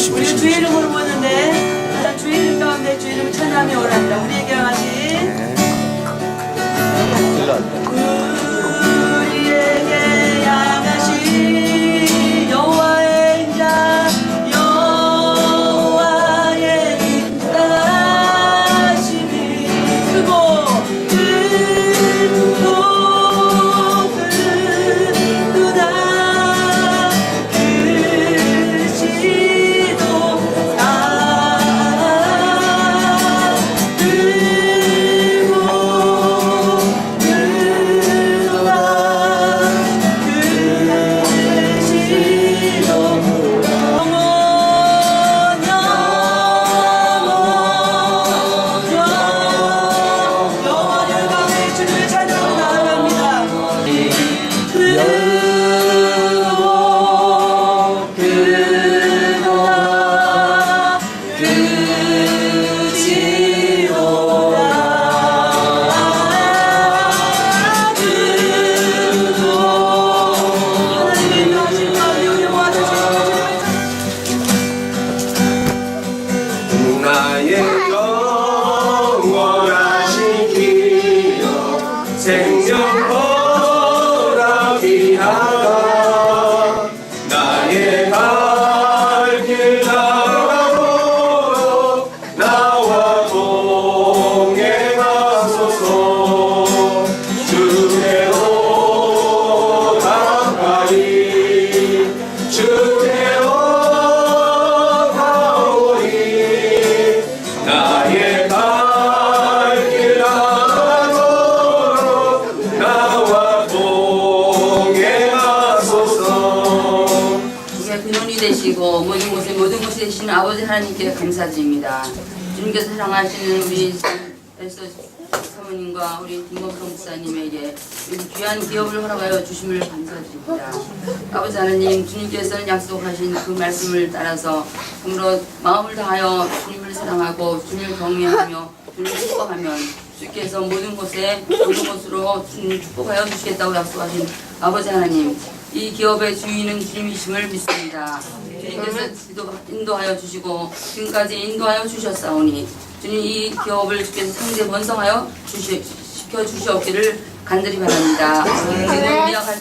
우리 주 이름으로 모였는데 가장 주 이름 가운데 주 이름을 찬양하며 오랍니다. 우리에게 하신 우리에게 향하신 여호와의 인자 여호와의 인자심이 크고 크구나 그 시도 나의 영원하신 기억 생명 허락이하라 나의 갈 길 나가도록 나와 동행하소서 주께로 가까이 주께로 나의 갈 길 나가도록 나와 동행하소서. 주의 근원이 되시고 모든 곳에 모든 곳에 되시는 아버지 하나님께 감사드립니다. 주님께서 사랑하시는 우리 에서 사모님과 우리 김범성 목사님에게 이 귀한 기업을 허락하여 주심을 감사드립니다. 아버지 하나님, 주님께서는 약속하신 그 말씀을 따라서 참으로 마음을 다하여 주님을 사랑하고 주님을 경외하며 주님을 축복하면 주께서 모든 곳에 모든 곳으로 주님을 축복하여 주시겠다고 약속하신 아버지 하나님, 이 기업의 주인은 주님이심을 믿습니다. 주님께서 인도하여 주시고 지금까지 인도하여 주셨사오니 주님 이 기업을 주께서 상대 번성하여 시켜 주시옵기를 간절히 바랍니다.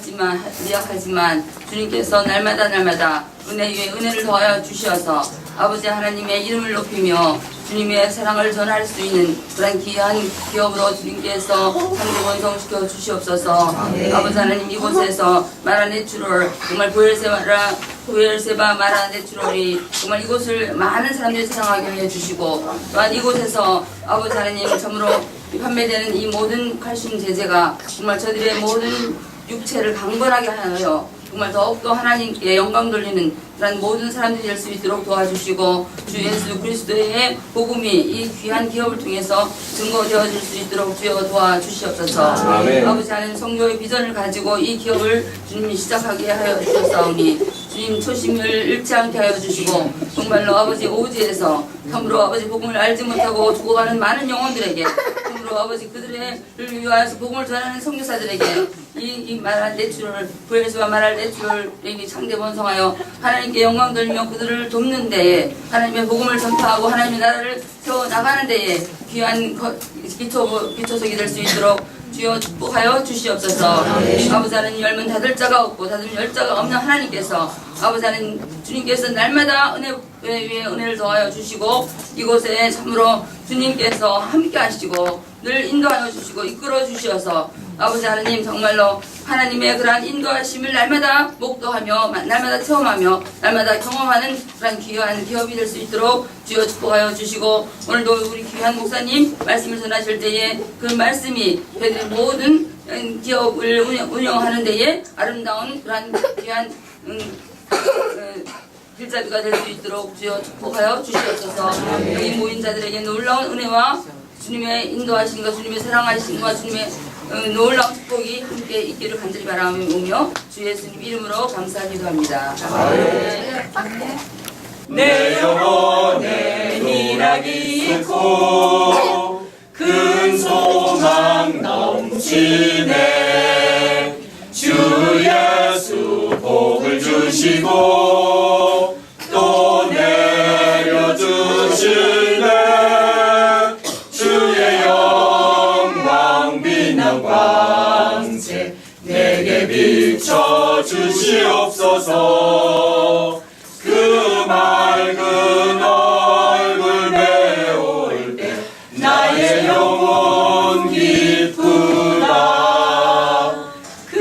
지금 미약하지만 주님께서 날마다 은혜 위에 은혜를 더하여 주셔서 아버지 하나님의 이름을 높이며 주님의 사랑을 전할 수 있는 그런 귀한 기업으로 주님께서 상대 번성시켜 주시옵소서. 아버지 하나님, 이곳에서 마라네추럴 정말 보엘세바 마라네추럴이 정말 이곳을 많은 사람들이 사랑하게 해주시고 또한 이곳에서 아버지 하나님 참으로 판매되는 이 모든 칼슘 제제가 정말 저들의 모든 육체를 강건하게 하여 정말 더욱더 하나님께 영광 돌리는 그런 모든 사람들이 될 수 있도록 도와주시고 주 예수 그리스도의 복음이 이 귀한 기업을 통해서 증거되어질 수 있도록 주여 도와주시옵소서. 아버지 하나님, 성교의 비전을 가지고 이 기업을 주님이 시작하게 하여 주셨사오니 주님 초심을 잃지 않게 하여 주시고 정말로 아버지 오지에서 참으로 아버지 복음을 알지 못하고 죽어가는 많은 영혼들에게 참으로 아버지 그들을 위하여서 복음을 전하는 선교사들에게 이 말할 내추럴 부엘수와 말할 내추럴에게 창대 번성하여 하나님께 영광 돌리며 그들을 돕는 데에 하나님의 복음을 전파하고 하나님의 나라를 세워나가는 데에 귀한 기초석이 될 수 있도록 주여 축복하여 주시옵소서. 아버지 하나님, 열면 닫을 자가 없고 닫으면 열 자가 없는 하나님께서 아버지 하나님, 주님께서 날마다 은혜 위에 은혜를 더하여 주시고 이곳에 참으로 주님께서 함께 하시고 늘 인도하여 주시고 이끌어 주시어서 아버지 하나님, 정말로 하나님의 그러한 인도하심을 날마다 목도하며 날마다 체험하며 날마다 경험하는 그런 귀한 기업이 될 수 있도록 주여 축복하여 주시고 오늘도 우리 귀한 목사님 말씀을 전하실 때에 그 말씀이 저희들의 모든 기업을 운영하는 데에 아름다운 그러한 귀한 길잡이가 될 수 있도록 주여 축복하여 주시옵소서. 여기 모인 자들에게 놀라운 은혜와 주님의 인도하심과 주님의 사랑하심과 주님의 놀라운 축복이 함께 있기를 간절히 바라오며 주 예수님 이름으로 감사하기도 합니다. 내 영혼에 희락이 있고 큰 소망 넘치네. 주 예수 복을 주시고 또 내 내게 비춰 주시옵소서. 그 맑은 얼굴 배울 때 나의 영혼 기쁘다. 그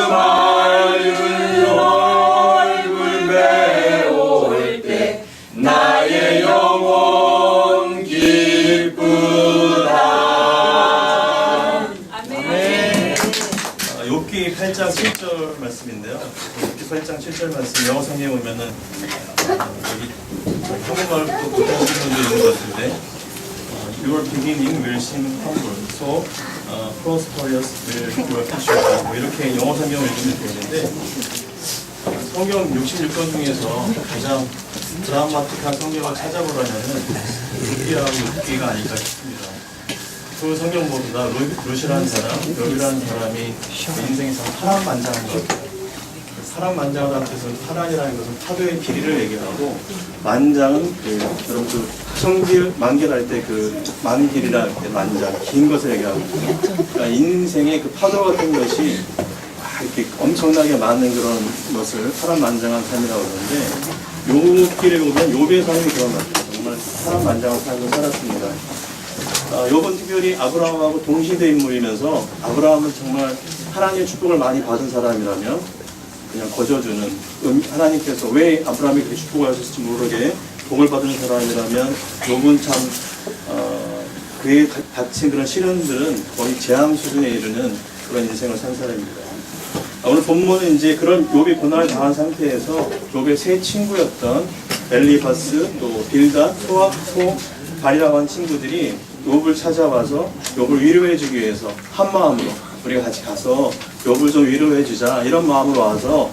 맑은 얼굴 배울 때 나의 영혼 기쁘다. 아멘. 욥기 8장 7절 말씀인데요. 욥기 8장 7절 말씀 영어 성경에 보면은 여기 한국말 못하시는 분도 있는 것 같은데 Your beginning will seem humble, so prosperous will your future. 뭐 이렇게 영어 성경을 읽으면 되는데 성경 66권 중에서 가장 드라마틱한 성경을 찾아보라면은 욥기라고 욥기가 아닐까 싶습니다. 그 성경보다 룻이라는 사람, 욥이라는 사람이 인생에서 파란만장한 것 같아요. 파란만장하다는 뜻은 파란이라는 것은 파도의 길이를 얘기하고 만장은 여러분 그 성길 만길할 때 그 만길이라 할 때 만장 긴 것을 얘기하고 그러니까 인생의 그 파도 같은 것이 이렇게 엄청나게 많은 그런 것을 파란만장한 삶이라고 그러는데 욥기를 보면 욥의 삶이 그런 것 같아요. 정말 파란만장한 삶을 살았습니다. 욥은 특별히 아브라함하고 동시대 인물이면서 아브라함은 정말 하나님의 축복을 많이 받은 사람이라면 그냥 거저주는 하나님께서 왜 아브라함이 그렇게 축복을 하셨을지 모르게 복을 받은 사람이라면 욥은 참 그에 닥친 그런 시련들은 거의 재앙 수준에 이르는 그런 인생을 산 사람입니다. 오늘 본문은 이제 그런 욥이 고난을 당한 상태에서 욥의 세 친구였던 엘리바스, 또 빌닷, 소발이라고 하는 친구들이 욥을 찾아와서 욥을 위로해주기 위해서 한 마음으로 우리가 같이 가서 욥을 좀 위로해주자 이런 마음으로 와서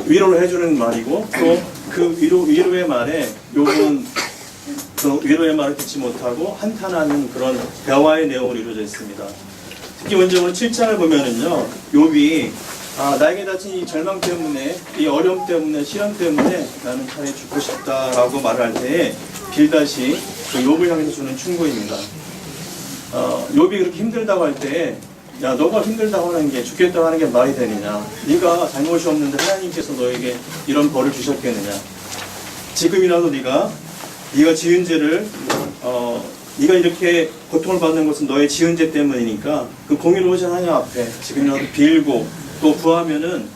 위로를 해주는 말이고 또 그 위로의 말에 욥은 그 위로의 말을 듣지 못하고 한탄하는 그런 대화의 내용으로 이루어져 있습니다. 특히 먼저 오늘 7장을 보면은요 욥이 나에게 닥친 이 절망 때문에 이 어려움 때문에 시련 때문에 나는 차라리 죽고 싶다라고 말을 할 때에 빌닷이 그 욥을 향해서 주는 충고입니다. 욥이 그렇게 힘들다고 할 때에 야 너가 힘들다고 하는 게 죽겠다고 하는 게 말이 되느냐. 네가 잘못이 없는데 하나님께서 너에게 이런 벌을 주셨겠느냐. 지금이라도 네가 지은 죄를 네가 이렇게 고통을 받는 것은 너의 지은 죄 때문이니까 그 공의로우신 하나님 앞에 지금이라도 빌고 또 구하면은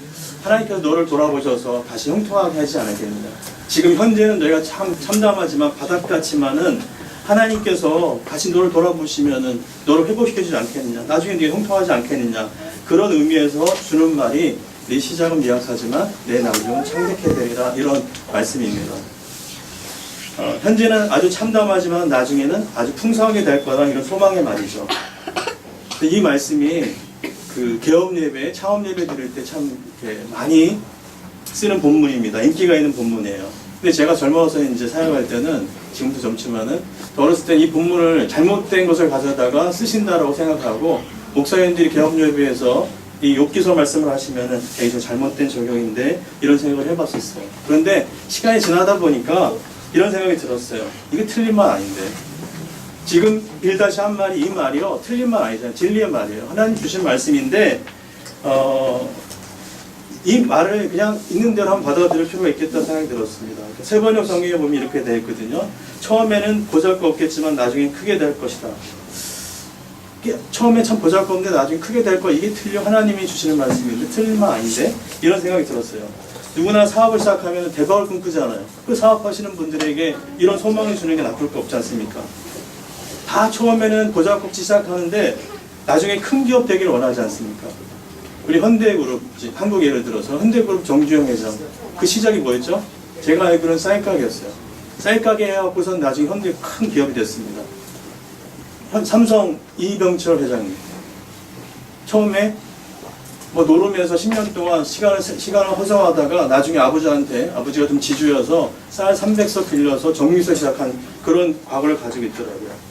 하나님께서 너를 돌아보셔서 다시 형통하게 하지 않겠느냐. 지금 현재는 너희가 참 참담하지만 바닥같지만은 하나님께서 다시 너를 돌아보시면은 너를 회복시켜주지 않겠느냐. 나중에 네가 형통하지 않겠느냐. 그런 의미에서 주는 말이 네 시작은 미약하지만 내 나중은 창백해 되리라 이런 말씀입니다. 현재는 아주 참담하지만 나중에는 아주 풍성하게 될 거라는 이런 소망의 말이죠. 이 말씀이 그 개업 예배, 창업 예배 드릴 때 참 많이 쓰는 본문입니다. 인기가 있는 본문이에요. 근데 제가 젊어서 이제 사역할 때는 지금도 젊지만은 어렸을 때 이 본문을 잘못된 것을 가져다가 쓰신다라고 생각하고 목사님들이 개업 예배에서 이 욥기서 말씀을 하시면은 이거 잘못된 적용인데 이런 생각을 해봤었어요. 그런데 시간이 지나다 보니까 이런 생각이 들었어요. 이게 틀린 말 아닌데. 지금 빌닷이 한 말이 이 말이요 틀린 말 아니잖아요. 진리의 말이에요. 하나님 주신 말씀인데 이 말을 그냥 있는 대로 한번 받아들일 필요가 있겠다는 생각이 들었습니다. 세번역 성경에 보면 이렇게 되어 있거든요. 처음에는 보잘것없겠지만 나중에 크게 될 것이다. 처음에 참 보잘것없는데 나중에 크게 될 거 이게 틀려 하나님이 주시는 말씀인데 틀린 말 아닌데 이런 생각이 들었어요. 누구나 사업을 시작하면 대박을 꿈꾸잖아요. 그 사업하시는 분들에게 이런 소망을 주는 게 나쁠 거 없지 않습니까? 다 처음에는 보잘것없이 시작하는데 나중에 큰 기업 되기를 원하지 않습니까? 우리 현대그룹, 한국 예를 들어서 현대그룹 정주영 회장 그 시작이 뭐였죠? 제가 알기로는 쌀가게였어요. 쌀가게 해갖고선 나중에 현대 큰 기업이 됐습니다. 삼성 이병철 회장님 처음에 뭐 노름에서 10년 동안 시간을 허송하다가 나중에 아버지가 좀 지주여서 쌀 300석 빌려서 정유서 시작한 그런 과거를 가지고 있더라고요.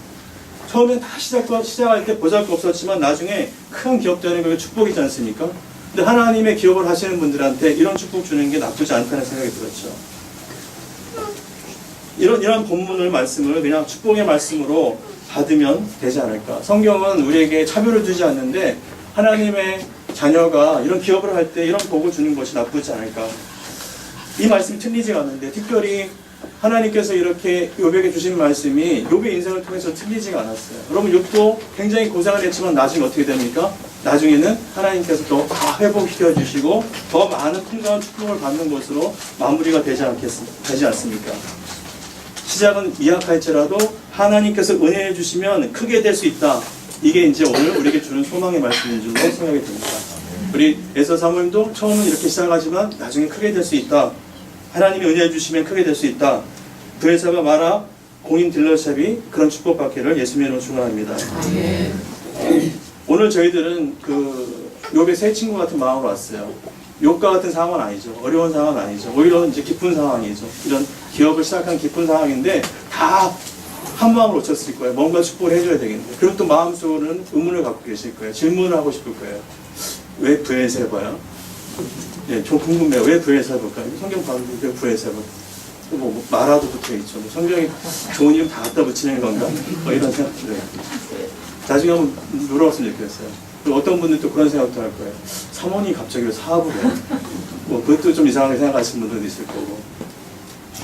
처음에 다 시작할 때 보잘것없었지만 나중에 큰 기업 되는 게 축복이지 않습니까? 근데 하나님의 기업을 하시는 분들한테 이런 축복 주는 게 나쁘지 않다는 생각이 들었죠. 이런 본문을 말씀을 그냥 축복의 말씀으로 받으면 되지 않을까. 성경은 우리에게 차별을 두지 않는데 하나님의 자녀가 이런 기업을 할 때 이런 복을 주는 것이 나쁘지 않을까. 이 말씀이 틀리지가 않는데 특별히 하나님께서 이렇게 욥에게 주신 말씀이 욥의 인생을 통해서 틀리지가 않았어요. 여러분 욥도 굉장히 고생을 했지만 나중에 어떻게 됩니까? 나중에는 하나님께서 또 다 회복시켜 주시고 더 많은 풍성한 축복을 받는 것으로 마무리가 되지 않습니까? 시작은 미약할지라도 하나님께서 은혜해 주시면 크게 될 수 있다. 이게 이제 오늘 우리에게 주는 소망의 말씀인 줄로 생각이 듭니다. 우리 에서 사모님도 처음은 이렇게 시작하지만 나중에 크게 될 수 있다. 하나님이 은혜해 주시면 크게 될 수 있다. 브엘사바 마라 공인 딜러샵이 그런 축복받기를 예수님의 이름으로 축원합니다. 오늘 저희들은 그 욥의 세 친구 같은 마음으로 왔어요. 욥과 같은 상황은 아니죠. 어려운 상황은 아니죠. 오히려 이제 기쁜 상황이죠. 이런 기업을 시작한 기쁜 상황인데 다 한 마음으로 오셨을 거예요. 뭔가 축복을 해줘야 되겠는데. 그리고 또 마음속으로는 의문을 갖고 계실 거예요. 질문을 하고 싶을 거예요. 왜 브엘세바요? 예, 좀 궁금해요. 왜 브엘세바일까요? 성경 봐도 왜 브엘세바? 뭐 마라도 붙어있죠. 뭐 성경에 좋은 이름 다 갖다 붙이는 건가? 뭐 이런 생각들. 나중에 한번 물어봤으면 좋겠어요. 그리고 어떤 분들은 또 그런 생각도 할 거예요. 사모님이 갑자기 왜 사업을 해요? 뭐 그것도 좀 이상하게 생각하시는 분들도 있을 거고.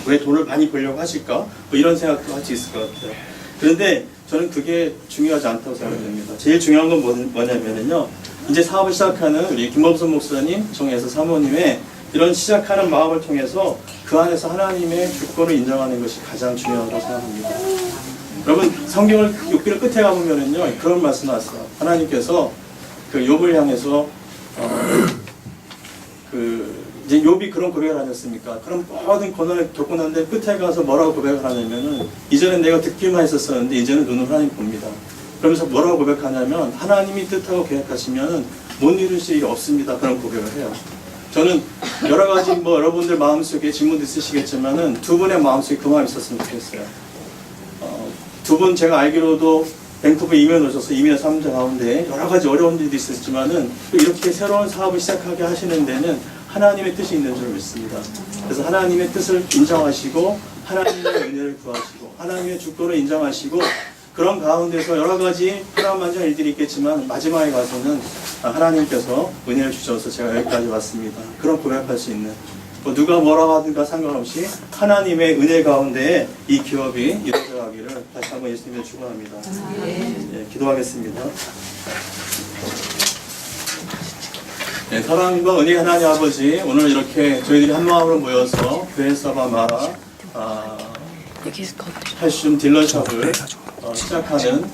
왜 돈을 많이 벌려고 하실까? 뭐 이런 생각도 할 수 있을 것 같아요. 그런데 저는 그게 중요하지 않다고 생각합니다. 제일 중요한 건 뭐냐면요. 이제 사업을 시작하는 우리 김범선 목사님, 정혜서 사모님의 이런 시작하는 마음을 통해서 그 안에서 하나님의 주권을 인정하는 것이 가장 중요하다고 생각합니다. 여러분 성경을 욥기를 끝에 가보면은요 그런 말씀 나왔어요. 하나님께서 그 욥을 향해서 이제 욥이 그런 고백을 하셨습니까? 그런 모든 고난을 겪고 난 뒤에 끝에 가서 뭐라고 고백을 하냐면은 이전엔 내가 듣기만 했었었는데 이제는 눈으로 하나님 봅니다. 그러면서 뭐라고 고백하냐면 하나님이 뜻하고 계획하시면은 못 이루실 일이 없습니다. 그런 고백을 해요. 저는 여러 가지 뭐 여러분들 마음속에 질문도 있으시겠지만은 두 분의 마음속에 그 마음이 있었으면 좋겠어요. 두 분 제가 알기로도 밴쿠버 이민 오셔서 이민의 3자 가운데 여러 가지 어려운 일도 있었지만은 이렇게 새로운 사업을 시작하게 하시는 데는 하나님의 뜻이 있는 줄 믿습니다. 그래서 하나님의 뜻을 인정하시고 하나님의 은혜를 구하시고 하나님의 주권을 인정하시고 그런 가운데서 여러 가지 파란만장 일들이 있겠지만 마지막에 가서는 하나님께서 은혜를 주셔서 제가 여기까지 왔습니다. 그런 고백할 수 있는 뭐 누가 뭐라고 하든가 상관없이 하나님의 은혜 가운데 이 기업이 이루어져 가기를 다시 한번 예수님을 축원합니다. 예, 기도하겠습니다. 네, 사랑과 은혜 하나님 아버지, 오늘 이렇게 저희들이 한 마음으로 모여서 브엘사바 마라 팔순 딜러샵을 시작하는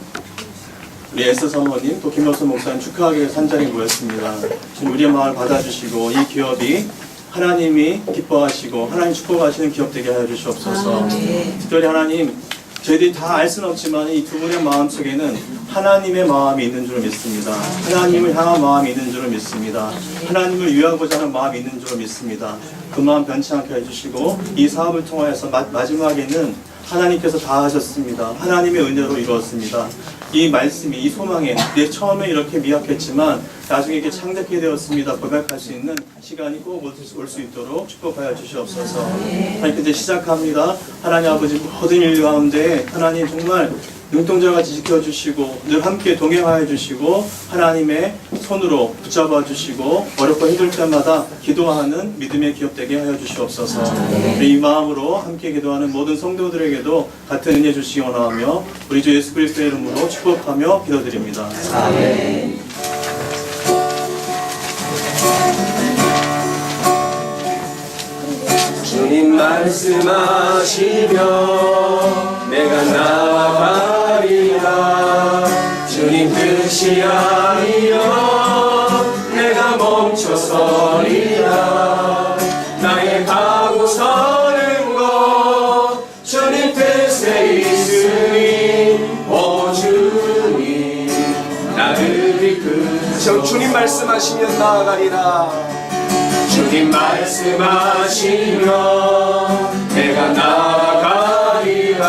우리 에스 사모님 또 김혁선 목사님 축하하기 위해서 한 자리에 모였습니다. 지금 우리의 마음을 받아주시고 이 기업이 하나님이 기뻐하시고 하나님 축복하시는 기업 되게 하여 주시옵소서. 특별히 하나님 저희들이 다 알 수는 없지만 이 두 분의 마음 속에는 하나님의 마음이 있는 줄 믿습니다. 하나님을 향한 마음이 있는 줄 믿습니다. 하나님을 위하고자 하는 마음이 있는 줄 믿습니다. 그 마음 변치 않게 해주시고 이 사업을 통하여서 마지막에는 하나님께서 다 하셨습니다. 하나님의 은혜로 이루었습니다. 이 말씀이 이 소망에 내 처음에 이렇게 미약했지만 나중에 이렇게 창작하게 되었습니다. 고백할 수 있는 시간이 꼭 올 수 있도록 축복하여 주시옵소서. 하나님 이제 시작합니다. 하나님 아버지 모든 일 가운데 하나님 정말 눈동자같이 지켜주시고 늘 함께 동행하여 주시고 하나님의 손으로 붙잡아 주시고 어렵고 힘들 때마다 기도하는 믿음의 기업 되게 하여 주시옵소서. 이 마음으로 함께 기도하는 모든 성도들에게도 같은 은혜 주시기 원하며 우리 주 예수 그리스도의 이름으로 축복하며 기도드립니다. 아멘. 주님 말씀하시며 내가 나아가리라. 주님 뜻이 아니여 내가 멈춰서리라. 나의 가고 서는 것 주님 뜻에 있으니 오 주님 나를 이끄소. 주님 말씀하시면 나아가리라. 주님 말씀하시며 내가 나아가리라.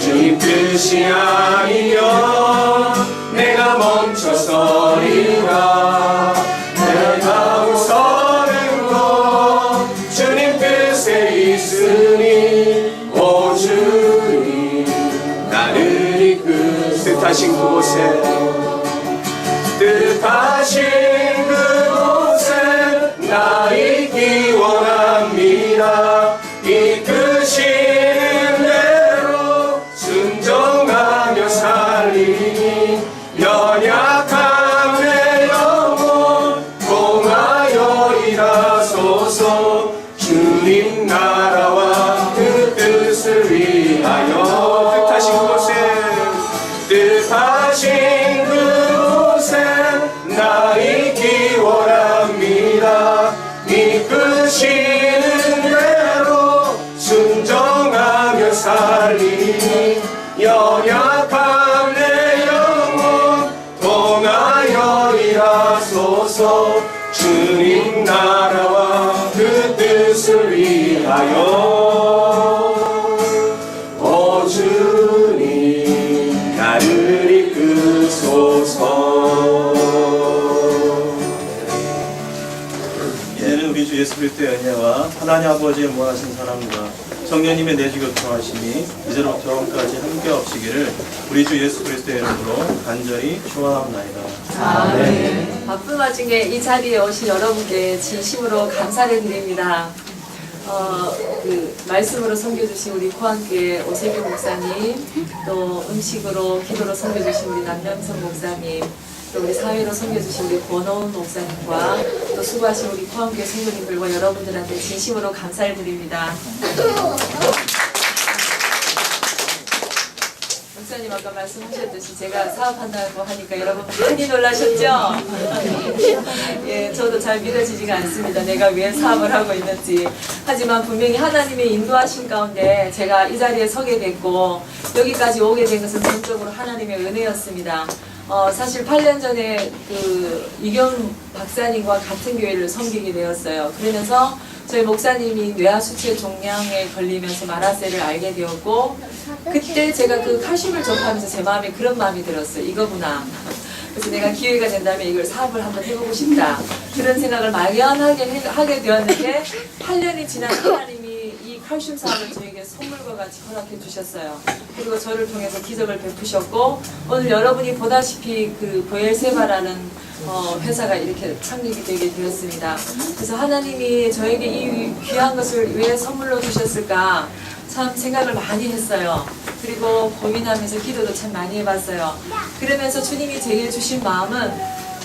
주님 뜻이 아니여 내가 멈춰서리라. 내가 서는 것 주님 뜻에 있으니 오 주님 나를 이끄소. 뜻하신 그곳에 뜻하신 하소서. 주님 나라와 그 뜻을 위하여 뜻하신 그곳에 나 있기 원합니다. 이끄시는 대로 순종하며 살리니 연약한 내 영혼 통하여 일하소서. 주님 나라와 그 뜻을 위하여 오 주님 나를 이끄소서. 이제는 우리 주 예수 그리스도의 은혜와 하나님 아버지의 무한하신 사랑과 성령님의 내주 교통하심이 이제로부터 영원까지 함께 없시기를 우리 주 예수 그리스도의 이름으로 간절히 축원하옵나이다. 아멘. 바쁜 와중에 이 자리에 오신 여러분께 진심으로 감사를 드립니다. 말씀으로 섬겨주신 우리 포항교회 오세균 목사님, 또 음식으로 기도로 섬겨주신 우리 남명성 목사님, 또 우리 사회로 섬겨주신 우리 권호은 목사님과 또 수고하신 우리 포항교회 성도님들과 여러분들한테 진심으로 감사를 드립니다. 목사님 아까 말씀하셨듯이 제가 사업한다고 하니까 여러분 많이 놀라셨죠? 예, 저도 잘 믿어지지가 않습니다. 내가 왜 사업을 하고 있는지. 하지만 분명히 하나님의 인도하신 가운데 제가 이 자리에 서게 됐고 여기까지 오게 된 것은 전적으로 하나님의 은혜였습니다. 사실 8년 전에 그 이경 박사님과 같은 교회를 섬기게 되었어요. 그러면서 저희 목사님이 뇌하수체 종양에 걸리면서 마라세를 알게 되었고 그때 제가 그 칼슘을 접하면서 제 마음에 그런 마음이 들었어요. 이거구나. 그래서 내가 기회가 된다면 이걸 사업을 한번 해보고 싶다. 그런 생각을 막연하게 하게 되었는데 8년이 지난 하나님이 이 칼슘 사업을 저에게 선물과 같이 허락해 주셨어요. 그리고 저를 통해서 기적을 베푸셨고 오늘 여러분이 보다시피 그 보엘세바라는 회사가 이렇게 창립이 되게 되었습니다. 그래서 하나님이 저에게 이 귀한 것을 왜 선물로 주셨을까 참 생각을 많이 했어요. 그리고 고민하면서 기도도 참 많이 해봤어요. 그러면서 주님이 제게 주신 마음은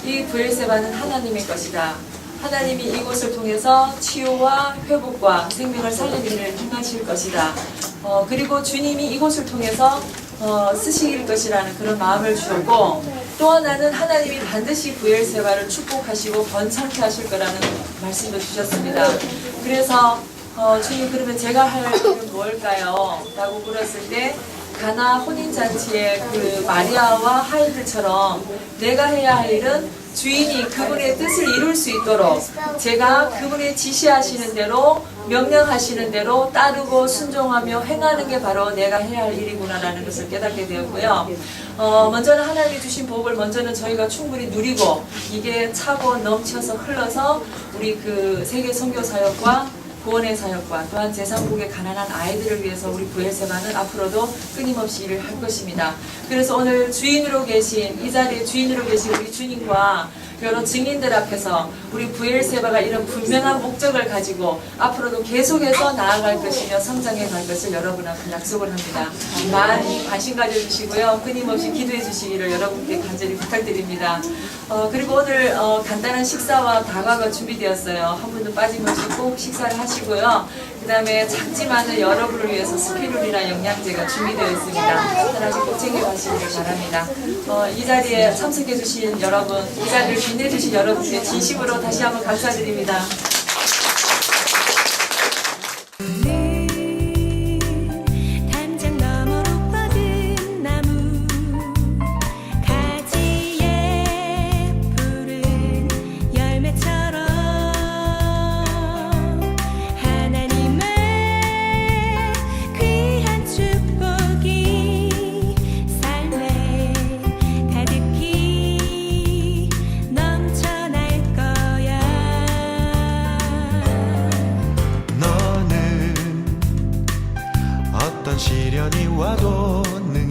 이 보엘세바는 하나님의 것이다. 하나님이 이곳을 통해서 치유와 회복과 생명을 살리기를 행하실 것이다. 그리고 주님이 이곳을 통해서 쓰실 것이라는 그런 마음을 주었고 또 하나는 하나님이 반드시 부엘세바를 축복하시고 번창케 하실 거라는 말씀도 주셨습니다. 그래서 주님 그러면 제가 할 일은 뭘까요? 라고 물었을 때 가나 혼인잔치의 그 마리아와 하인들처럼 내가 해야 할 일은 주인이 그분의 뜻을 이룰 수 있도록 제가 그분의 지시하시는 대로 명령하시는 대로 따르고 순종하며 행하는 게 바로 내가 해야 할 일이구나라는 것을 깨닫게 되었고요. 먼저는 하나님이 주신 복을 먼저는 저희가 충분히 누리고 이게 차고 넘쳐서 흘러서 우리 그 세계 선교 사역과 구원의 사역과 또한 제3국의 가난한 아이들을 위해서 우리 부엘세바는 앞으로도 끊임없이 일을 할 것입니다. 그래서 오늘 주인으로 계신 이 자리에 주인으로 계신 우리 주님과 여러 증인들 앞에서 우리 부엘세바가 이런 분명한 목적을 가지고 앞으로도 계속해서 나아갈 것이며 성장해 갈 것을 여러분 앞에 약속을 합니다. 많이 관심 가져주시고요. 끊임없이 기도해 주시기를 여러분께 간절히 부탁드립니다. 그리고 오늘 간단한 식사와 다과가 준비되었어요. 한 분도 빠짐없이 꼭 식사를 하시고요. 그 다음에 작지만은 여러분을 위해서 스피룰이나 영양제가 준비되어 있습니다. 하나씩 꼭 챙겨가시길 바랍니다. 이 자리에 참석해 주신 여러분, 이 자리를 빛내주신 여러분께 진심으로 다시 한번 감사드립니다. 시련이 와도 능